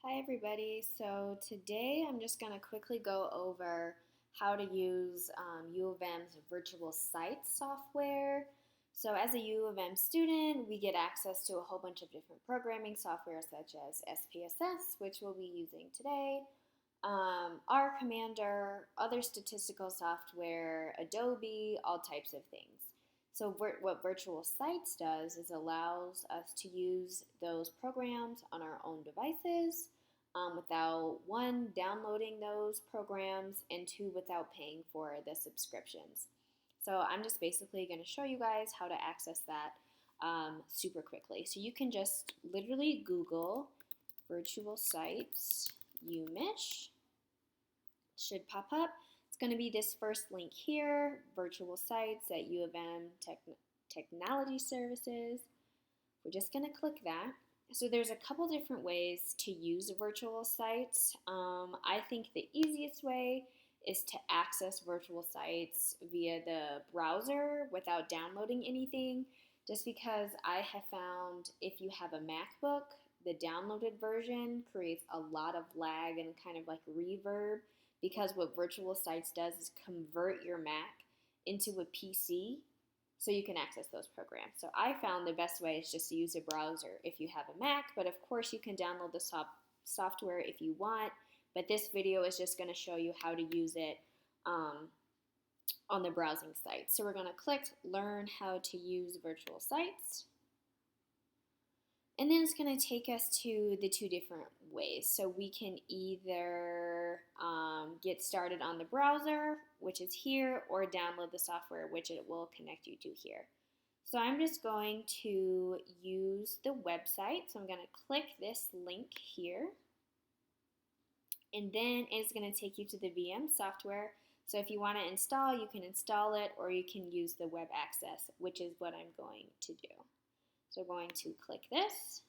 Hi everybody, so today I'm just going to quickly go over how to use U of M's virtual site software. So as a U of M student, we get access to a whole bunch of different programming software such as SPSS, which we'll be using today, R Commander, other statistical software, Adobe, all types of things. So what Virtual Sites does is allows us to use those programs on our own devices without one, downloading those programs, and two, without paying for the subscriptions. So I'm just basically going to show you guys how to access that super quickly. So you can just literally Google Virtual Sites UMich. It should pop up. It's going to be this first link here, Virtual Sites at U of M Technology Services. We're just going to click that. So there's a couple different ways to use virtual sites. I think the easiest way is to access virtual sites via the browser without downloading anything, just because I have found if you have a MacBook, the downloaded version creates a lot of lag and kind of like reverb, because what virtual sites does is convert your Mac into a PC so you can access those programs. So I found the best way is just to use a browser if you have a Mac, but of course you can download the software if you want, but this video is just going to show you how to use it on the browsing site. So we're going to click Learn How to Use Virtual Sites. And then it's going to take us to the two different ways. So we can either get started on the browser, which is here, or download the software, which it will connect you to here. So I'm just going to use the website. So I'm going to click this link here. And then it's going to take you to the VM software. So if you want to install, you can install it, or you can use the web access, which is what I'm going to do. So we're going to click this.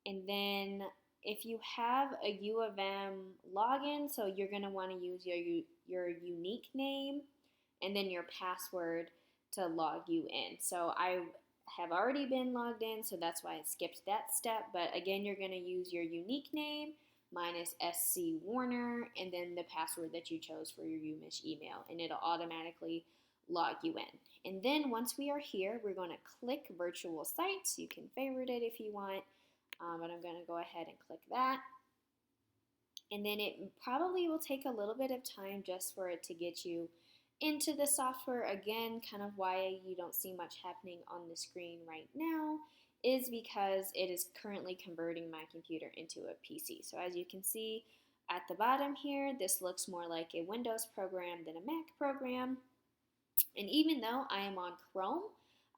And then if you have a U of M login, so you're going to want to use your unique name and then your password to log you in. So I have already been logged in, so that's why I skipped that step. But again, you're going to use your unique name. Mine is SC Warner, and then the password that you chose for your UMich email, and it'll automatically log you in. And then once we are here, we're going to click Virtual Sites. You can favorite it if you want, but I'm going to go ahead and click that. And then it probably will take a little bit of time just for it to get you into the software. Again, kind of why you don't see much happening on the screen right now is because it is currently converting my computer into a PC. So as you can see at the bottom here, this looks more like a Windows program than a Mac program. And even though I am on Chrome,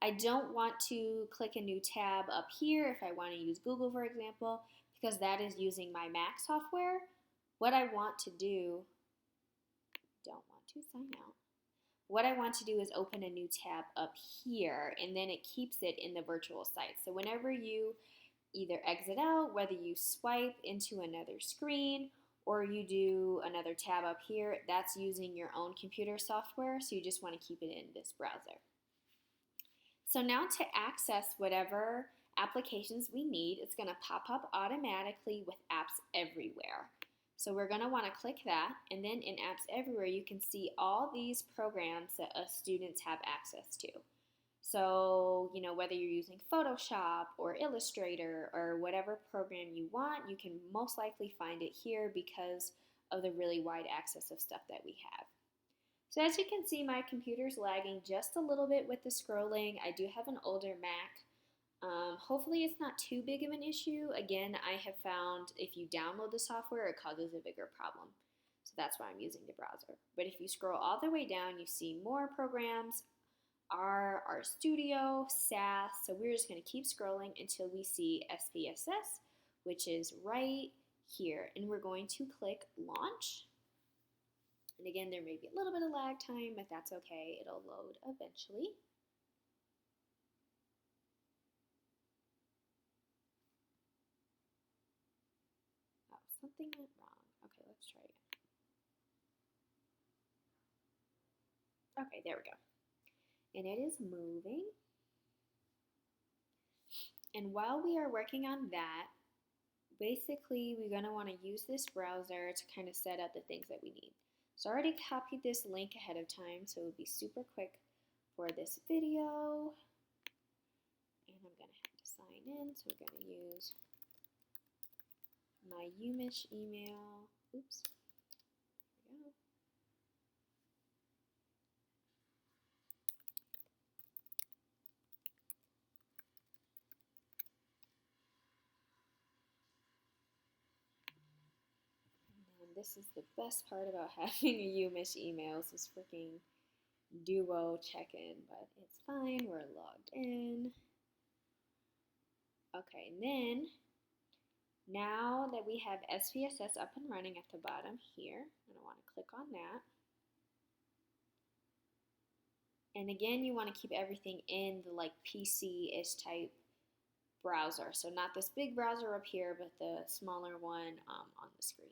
I don't want to click a new tab up here if I want to use Google, for example, because that is using my Mac software. What I want to do, don't want to sign out. What I want to do is open a new tab up here, and then it keeps it in the virtual site. So whenever you either exit out, whether you swipe into another screen or you do another tab up here, that's using your own computer software, so you just want to keep it in this browser. So now to access whatever applications we need, it's going to pop up automatically with Apps Everywhere. So we're going to want to click that, and then in Apps Everywhere you can see all these programs that us students have access to. So, you know, whether you're using Photoshop or Illustrator or whatever program you want, you can most likely find it here because of the really wide access of stuff that we have. So as you can see, my computer's lagging just a little bit with the scrolling. I do have an older Mac. Hopefully it's not too big of an issue. Again, I have found if you download the software, it causes a bigger problem. So that's why I'm using the browser. But if you scroll all the way down, you see more programs, our Studio, SAS. So we're just going to keep scrolling until we see SPSS, which is right here. And we're going to click Launch. And again, there may be a little bit of lag time, but that's okay. It'll load eventually. Oh, something went wrong. Okay, let's try again. Okay, there we go. And it is moving. And while we are working on that, basically we're going to want to use this browser to kind of set up the things that we need. So I already copied this link ahead of time, so it would be super quick for this video. And I'm going to have to sign in, so we're going to use my UMich email. Oops. There we go. And this is the best part about having a UMich email, is this freaking duo check-in, but it's fine, we're logged in. Okay, and then now that we have SPSS up and running at the bottom here, I'm going to want to click on that. And again, you want to keep everything in the like PC-ish type browser. So not this big browser up here, but the smaller one on the screen.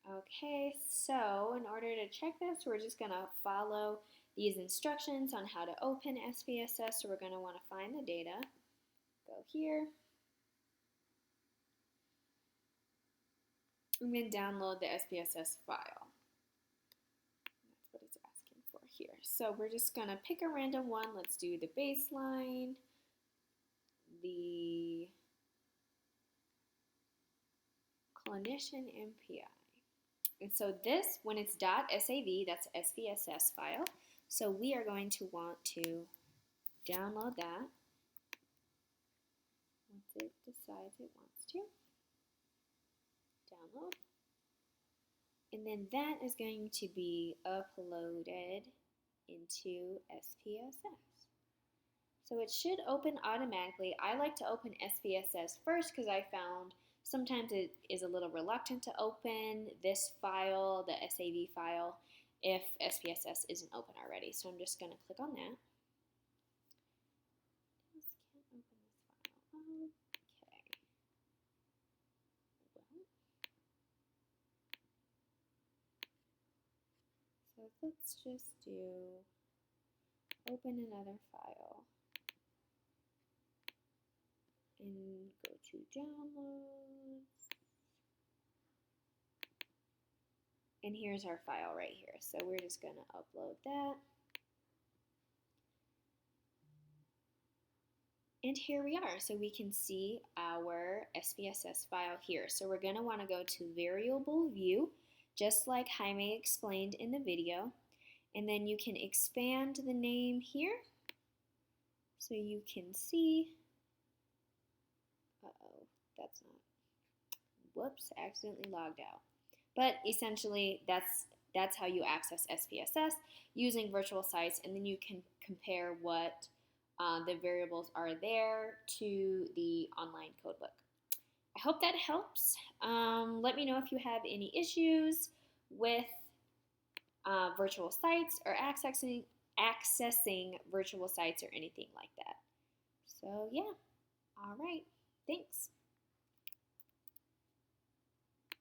Okay, so in order to check this, we're just going to follow these instructions on how to open SPSS. So we're going to want to find the data. Go here. And then download the SPSS file. That's what it's asking for here. So we're just going to pick a random one. Let's do the baseline, the clinician MPI. And so this, when it's .sav, that's SPSS file. So we are going to want to download that once it decides it wants to. Download. And then that is going to be uploaded into SPSS. So it should open automatically. I like to open SPSS first because I found sometimes it is a little reluctant to open this file, the SAV file, if SPSS isn't open already. So I'm just going to click on that. Just can't open this file. Okay. Well, so let's just do open another file. And go to downloads. And here's our file right here. So we're just going to upload that. And here we are. So we can see our SPSS file here. So we're going to want to go to variable view, just like Jaime explained in the video. And then you can expand the name here so you can see. Uh-oh, that's not, whoops, accidentally logged out. But essentially, that's how you access SPSS using virtual sites, and then you can compare what the variables are there to the online codebook. I hope that helps. Let me know if you have any issues with virtual sites or accessing virtual sites or anything like that. So yeah, all right, thanks.